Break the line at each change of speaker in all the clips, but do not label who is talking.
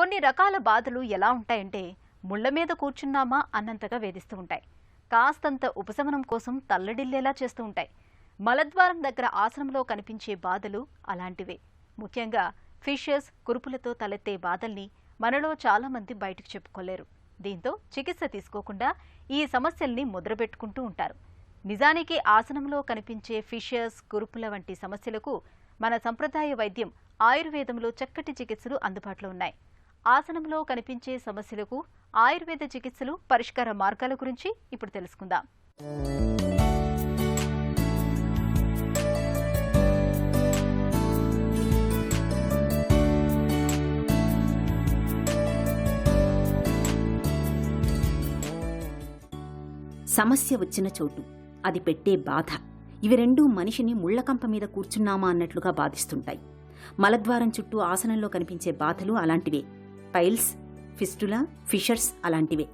కొన్ని రకాల బాధలు ఎలా ఉంటాయంటే ముళ్ళ మీద కూర్చున్నామా అన్నంతగా వేధిస్తూ ఉంటాయి. కాస్తంత ఉపశమనం కోసం తల్లడిల్లేలా చేస్తూ ఉంటాయి. మలద్వారం దగ్గర ఆసనంలో కనిపించే బాధలు అలాంటివే. ముఖ్యంగా ఫిషర్స్, కురుపులతో తలెత్తే బాధల్ని మనలో చాలా మంది బయటకు చెప్పుకోలేరు. దీంతో చికిత్స తీసుకోకుండా ఈ సమస్యల్ని ముద్రపెట్టుకుంటూ ఉంటారు. నిజానికి ఆసనంలో కనిపించే ఫిషర్స్, కురుపుల వంటి సమస్యలకు మన సంప్రదాయ వైద్యం ఆయుర్వేదంలో చక్కటి చికిత్సలు అందుబాటులో ఉన్నాయి. ఆసనంలో కనిపించే సమస్యలకు ఆయుర్వేద చికిత్సలు, పరిష్కార మార్గాల గురించి ఇప్పుడు తెలుసుకుందాం.
సమస్య వచ్చిన చోటు, అది పెట్టే బాధ, ఇవి రెండూ మనిషిని ముళ్లకంప మీద కూర్చున్నామా అన్నట్లుగా బాధిస్తుంటాయి. మలద్వారం చుట్టూ ఆసనంలో కనిపించే బాధలు అలాంటివే. పైల్స్, ఫిస్టులా, ఫిషర్స్ అలాంటివే.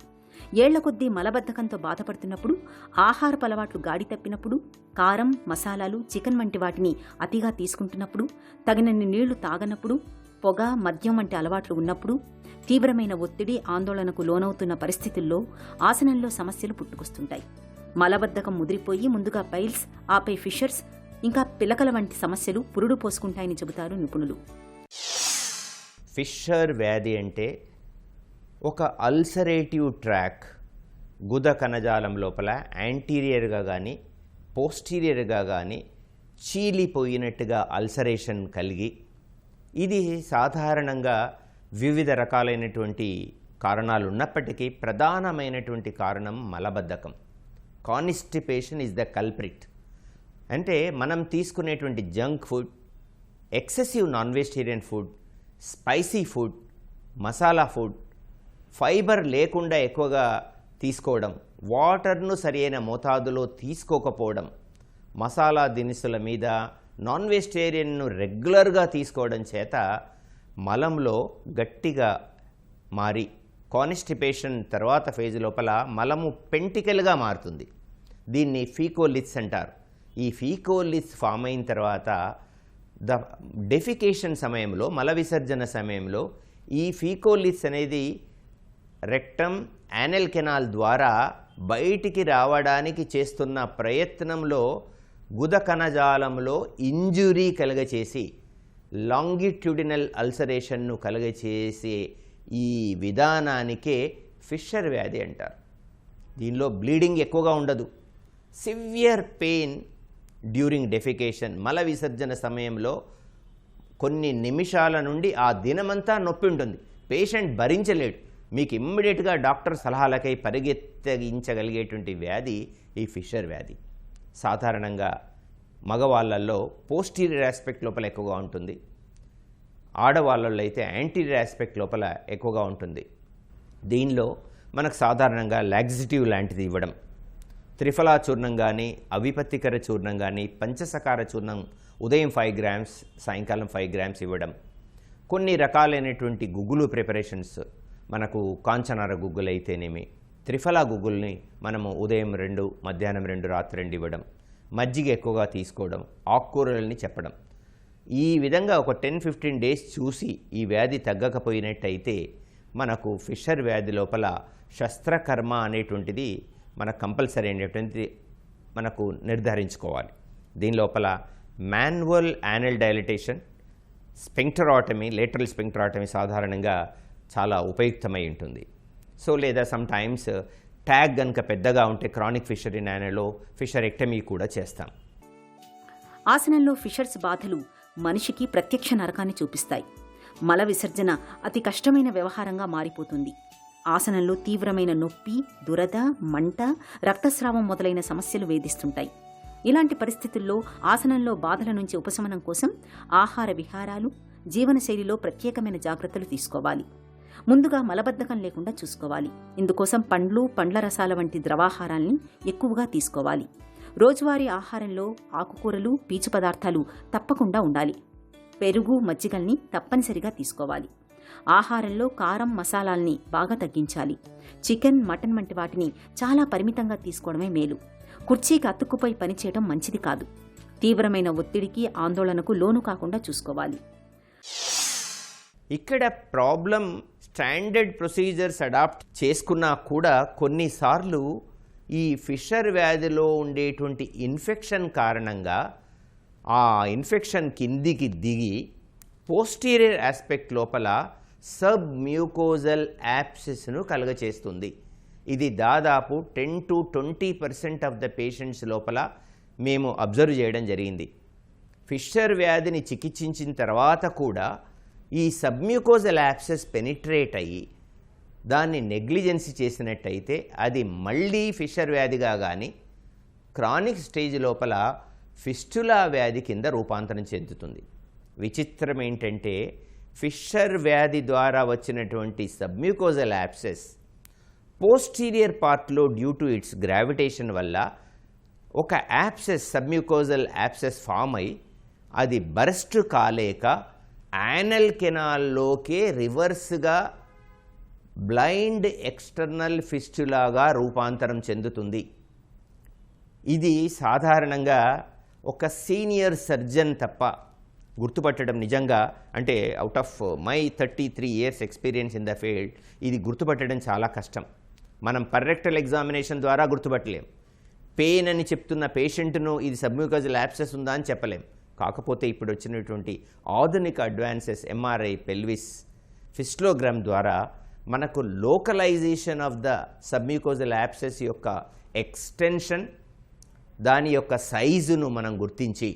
ఏళ్ల కొద్దీ మలబద్ధకంతో బాధపడుతున్నప్పుడు, ఆహారపు అలవాట్లు గాడి తప్పినప్పుడు, కారం, మసాలాలు, చికెన్ వంటి వాటిని అతిగా తీసుకుంటున్నప్పుడు, తగినన్ని నీళ్లు తాగనప్పుడు, పొగ, మద్యం వంటి అలవాట్లు ఉన్నప్పుడు, తీవ్రమైన ఒత్తిడి, ఆందోళనకు లోనవుతున్న పరిస్థితుల్లో ఆసనంలో సమస్యలు పుట్టుకొస్తుంటాయి. మలబద్ధకం ముదిరిపోయి ముందుగా పైల్స్, ఆపై ఫిషర్స్, ఇంకా పిలకల వంటి సమస్యలు పురుడు పోసుకుంటాయని చెబుతారు నిపుణులు.
ఫిషర్ వ్యాధి అంటే ఒక అల్సరేటివ్ ట్రాక్, గుద కణజాలం లోపల యాంటీరియర్గా కానీ పోస్టీరియర్గా కానీ చీలిపోయినట్టుగా అల్సరేషన్ కలిగి, ఇది సాధారణంగా వివిధ రకాలైనటువంటి కారణాలు ఉన్నప్పటికీ ప్రధానమైనటువంటి కారణం మలబద్ధకం. Constipation is the culprit. అంటే మనం తీసుకునేటువంటి junk food, excessive non vegetarian food, spicy food, masala food, fibre లేకుండా ఎక్కువగా తీసుకోవడం, వాటర్ను సరైన మోతాదులో తీసుకోకపోవడం, మసాలా దినుసుల మీద నాన్ వెజిటేరియన్ను రెగ్యులర్గా తీసుకోవడం చేత మలంలో గట్టిగా మారి కాన్స్టిపేషన్ తర్వాత ఫేజ్ లోపల మలము పెంటికల్గా మారుతుంది. దీన్ని ఫీకోలిత్స్ అంటారు. ఈ ఫీకోలిత్స్ ఫామ్ అయిన తర్వాత డెఫికేషన్ సమయంలో, మల విసర్జన సమయంలో ఈ ఫీకోలిత్స్ అనేది రెక్టమ్, యానల్ కెనాల్ ద్వారా బయటికి రావడానికి చేస్తున్న ప్రయత్నంలో గుద కణజాలంలో ఇంజురీ కలుగచేసి లాంగిట్యూడినల్ అల్సరేషన్ను కలుగచేసే ఈ విధానానికే ఫిషర్ వ్యాధి అంటారు. దీనిలో బ్లీడింగ్ ఎక్కువగా ఉండదు. సివియర్ పెయిన్ డ్యూరింగ్ డెఫికేషన్, మల విసర్జన సమయంలో కొన్ని నిమిషాల నుండి ఆ దినమంతా నొప్పి ఉంటుంది. పేషెంట్ భరించలేడు. మీకు ఇమ్మీడియట్గా డాక్టర్ సలహాలకై పరిగెత్తగించగలిగేటువంటి వ్యాధి ఈ ఫిషర్ వ్యాధి. సాధారణంగా మగవాళ్ళల్లో పోస్టీరియర్ ఆస్పెక్ట్ లోపల ఎక్కువగా ఉంటుంది. ఆడవాళ్ళల్లో అయితే యాంటీరియర్ ఆస్పెక్ట్ లోపల ఎక్కువగా ఉంటుంది. దీనిలో మనకు సాధారణంగా లాక్సిటివ్ లాంటిది ఇవ్వడం, త్రిఫలా చూర్ణం కానీ, అవిపత్తికర చూర్ణం కానీ, పంచసకార చూర్ణం ఉదయం 5 grams, సాయంకాలం 5 grams ఇవ్వడం, కొన్ని రకాలైనటువంటి గుగ్గులు ప్రిపరేషన్స్, మనకు కాంచనార గుగ్గులు అయితేనేమి, త్రిఫలా గుగ్గుల్ని మనము ఉదయం 2, మధ్యాహ్నం 2, రాత్రి 2 ఇవ్వడం, మజ్జిగ ఎక్కువగా తీసుకోవడం, ఆకుకూరలని చెప్పడం. ఈ విధంగా ఒక 10-15 days చూసి ఈ వ్యాధి తగ్గకపోయినట్టయితే మనకు ఫిషర్ వ్యాధి లోపల శస్త్రకర్మ అనేటువంటిది మనకు కంపల్సరీ అనేటువంటిది మనకు నిర్ధారించుకోవాలి. దీని లోపల మాన్యువల్ యానల్ డైలటేషన్, స్పింక్టరాటమీ, లేటరల్ స్పింక్టరాటమీ సాధారణంగా చాలా ఉపయుక్తమై ఉంటుంది. సో లేదా సమ్ టైమ్స్ ట్యాగ్ కనుక పెద్దగా ఉంటే క్రానిక్ ఫిషర్ ఇన్ యానల్లో ఫిషరెక్టమీ కూడా చేస్తాం.
ఆసనంలో ఫిషర్స్ బాధలు మనిషికి ప్రత్యక్ష నరకాన్ని చూపిస్తాయి. మల విసర్జన అతి కష్టమైన వ్యవహారంగా మారిపోతుంది. ఆసనంలో తీవ్రమైన నొప్పి, దురద, మంట, రక్తస్రావం మొదలైన సమస్యలు వేధిస్తుంటాయి. ఇలాంటి పరిస్థితుల్లో ఆసనంలో బాధల నుంచి ఉపశమనం కోసం ఆహార విహారాలు, జీవనశైలిలో ప్రత్యేకమైన జాగ్రత్తలు తీసుకోవాలి. ముందుగా మలబద్ధకం లేకుండా చూసుకోవాలి. ఇందుకోసం పండ్లు, పండ్ల రసాల వంటి ద్రవాహారాల్ని ఎక్కువగా తీసుకోవాలి. రోజువారీ ఆహారంలో ఆకుకూరలు, పీచు పదార్థాలు తప్పకుండా ఉండాలి. పెరుగు, మజ్జిగల్ని తప్పనిసరిగా తీసుకోవాలి. ఆహారంలో కారం, మసాలాల్ని బాగా తగ్గించాలి. చికెన్, మటన్ వంటి వాటిని చాలా పరిమితంగా తీసుకోవడమే మేలు. కుర్చీకి అతుక్కుపోయి పనిచేయడం మంచిది కాదు. తీవ్రమైన ఒత్తిడికి, ఆందోళనకు లోను కాకుండా చూసుకోవాలి.
ఇక్కడ ప్రాబ్లం స్టాండర్డ్ ప్రొసీజర్స్ అడాప్ట్ చేసుకున్నా కూడా కొన్నిసార్లు ఈ ఫిషర్ వ్యాధిలో ఉండేటువంటి ఇన్ఫెక్షన్ కారణంగా ఆ ఇన్ఫెక్షన్ కిందికి దిగి పోస్టీరియర్ ఆస్పెక్ట్ లోపల సబ్ మ్యూకోజల్ యాప్సిస్ను కలుగచేస్తుంది. ఇది దాదాపు 10 to 20% ఆఫ్ ద పేషెంట్స్ లోపల మేము అబ్జర్వ్ చేయడం జరిగింది. ఫిషర్ వ్యాధిని చికిత్సించిన తర్వాత కూడా ఈ సబ్మ్యూకోజల్ యాప్సెస్ పెనిట్రేట్ అయ్యి దాన్ని నెగ్లిజెన్సీ చేసినట్టయితే అది మళ్ళీ ఫిషర్ వ్యాధిగా కానీ క్రానిక్ స్టేజ్ లోపల ఫిస్టులా వ్యాధి కింద రూపాంతరం చెందుతుంది. విచిత్రం ఏంటంటే ఫిషర్ వ్యాధి ద్వారా వచ్చినటువంటి సబ్మ్యూకోజల్ యాప్సెస్ పోస్టీరియర్ పార్ట్లో డ్యూ టు ఇట్స్ గ్రావిటేషన్ వల్ల ఒక యాప్సెస్ సబ్మ్యూకోజల్ యాప్సెస్ ఫామ్ అయి అది బరస్ట్ కాలేక యానల్ కెనాల్లోకే రివర్స్గా బ్లైండ్ ఎక్స్టర్నల్ ఫిస్టులాగా రూపాంతరం చెందుతుంది. ఇది సాధారణంగా ఒక సీనియర్ సర్జన్ తప్ప గుర్తుపట్టడం నిజంగా, అంటే out of my 33 years experience in the field, ఇది గుర్తుపట్టడం చాలా కష్టం. మనం పర్రెక్టల్ ఎగ్జామినేషన్ ద్వారా గుర్తుపట్టలేం. పెయిన్ అని చెప్తున్న పేషెంట్ను ఇది సబ్మ్యూకోజల్ యాప్సెస్ ఉందా అని చెప్పలేం. కాకపోతే ఇప్పుడు వచ్చినటువంటి ఆధునిక అడ్వాన్సెస్ ఎంఆర్ఐ, పెల్విస్, ఫిస్టోగ్రామ్ ద్వారా మనకు localisation of the submucosal apses యొక్క ఎక్స్టెన్షన్, దాని యొక్క సైజును మనం గుర్తించి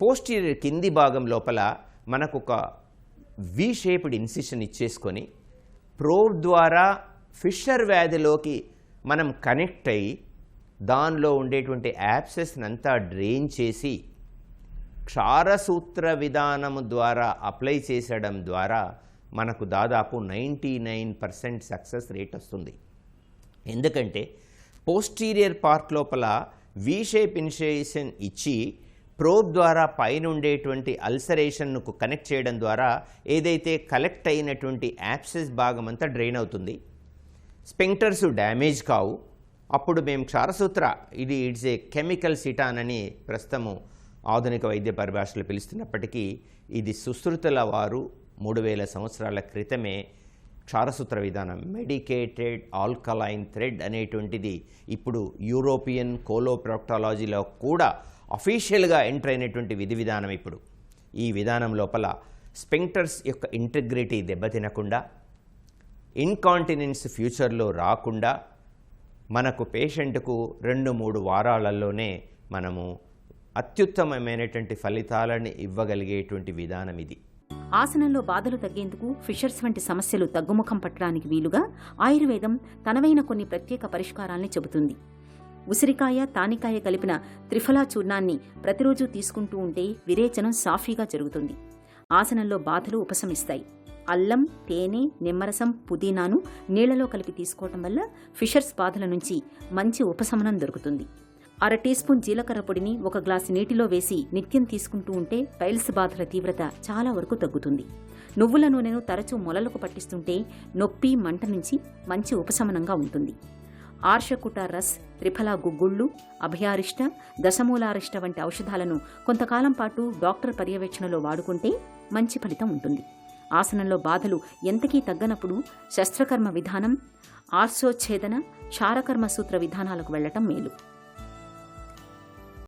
పోస్టీరియర్ కింది భాగం లోపల మనకు ఒక వి షేప్డ్ ఇన్సిషన్ ఇచ్చేసుకొని ప్రోబ్ ద్వారా ఫిషర్ వ్యాధిలోకి మనం కనెక్ట్ అయ్యి దానిలో ఉండేటువంటి యాప్సెస్ని అంతా డ్రైన్ చేసి క్షారసూత్ర విధానము ద్వారా అప్లై చేసడం ద్వారా మనకు దాదాపు 99% సక్సెస్ రేట్ వస్తుంది. ఎందుకంటే పోస్టీరియర్ పార్ట్ లోపల వి షేప్ ఇన్షియేషన్ ఇచ్చి ప్రోబ్ ద్వారా పైన ఉండేటువంటి అల్సరేషన్ను కనెక్ట్ చేయడం ద్వారా ఏదైతే కలెక్ట్ అయినటువంటి యాప్సెస్ భాగం అంతా డ్రైన్ అవుతుంది, స్పెంక్టర్స్ డ్యామేజ్ కావు. అప్పుడు మేము క్షారసూత్ర, ఇది ఇట్స్ ఏ కెమికల్ సిటాన్ అని ప్రస్తుతము ఆధునిక వైద్య పరిభాషలో పిలుస్తున్నప్పటికీ ఇది సుశ్రుతుల వారు 3000 సంవత్సరాల క్రితమే క్షారసూత్ర విధానం, మెడికేటెడ్ ఆల్కలైన్ థ్రెడ్ అనేటువంటిది ఇప్పుడు యూరోపియన్ కోలోప్రాక్టాలజీలో కూడా అఫీషియల్గా ఎంటర్ అయినటువంటి విధి విధానం. ఇప్పుడు ఈ విధానం లోపల స్పెంక్టర్స్ యొక్క ఇంటిగ్రిటీ దెబ్బతినకుండా, ఇన్కాంటినెన్స్ ఫ్యూచర్లో రాకుండా మనకు పేషెంట్కు 2-3 వారాలలోనే మనము అత్యుత్తమమైనటువంటి ఫలితాలను ఇవ్వగలిగేటువంటి విధానం ఇది.
ఆసనంలో బాధలు తగ్గేందుకు ఫిషర్స్ వంటి సమస్యలు తగ్గుముఖం పట్టడానికి వీలుగా ఆయుర్వేదం తనవైన కొన్ని ప్రత్యేక పరిష్కారాల్ని చెబుతుంది. ఉసిరికాయ, తానికాయ కలిపిన త్రిఫలా చూర్ణాన్ని ప్రతిరోజు తీసుకుంటూ ఉంటే విరేచనం సాఫీగా జరుగుతుంది. ఆసనంలో బాధలు ఉపశమిస్తాయి. అల్లం, తేనె, నిమ్మరసం, పుదీనాను నీళ్లలో కలిపి తీసుకోవటం వల్ల ఫిషర్స్ బాధల నుంచి మంచి ఉపశమనం దొరుకుతుంది. 1/2 టీస్పూన్ జీలకర్ర పొడిని 1 గ్లాసు నీటిలో వేసి నిత్యం తీసుకుంటూ ఉంటే పైల్స్ బాధల తీవ్రత చాలా వరకు తగ్గుతుంది. నువ్వుల నూనెను తరచూ మొలలకు పట్టిస్తుంటే నొప్పి, మంట నుంచి మంచి ఉపశమనంగా ఉంటుంది. ఆర్షకుట రస్, త్రిఫలా గుగ్గుళ్ళు, అభయారిష్ట, దశమూలారిష్ట వంటి ఔషధాలను కొంతకాలం పాటు డాక్టర్ పర్యవేక్షణలో వాడుకుంటే మంచి ఫలితం ఉంటుంది. ఆసనంలో బాధలు ఎంతకీ తగ్గనప్పుడు శస్త్రకర్మ విధానం, ఆర్సోచ్ఛేదన, క్షారకర్మ సూత్ర విధానాలకు వెళ్లటం మేలు.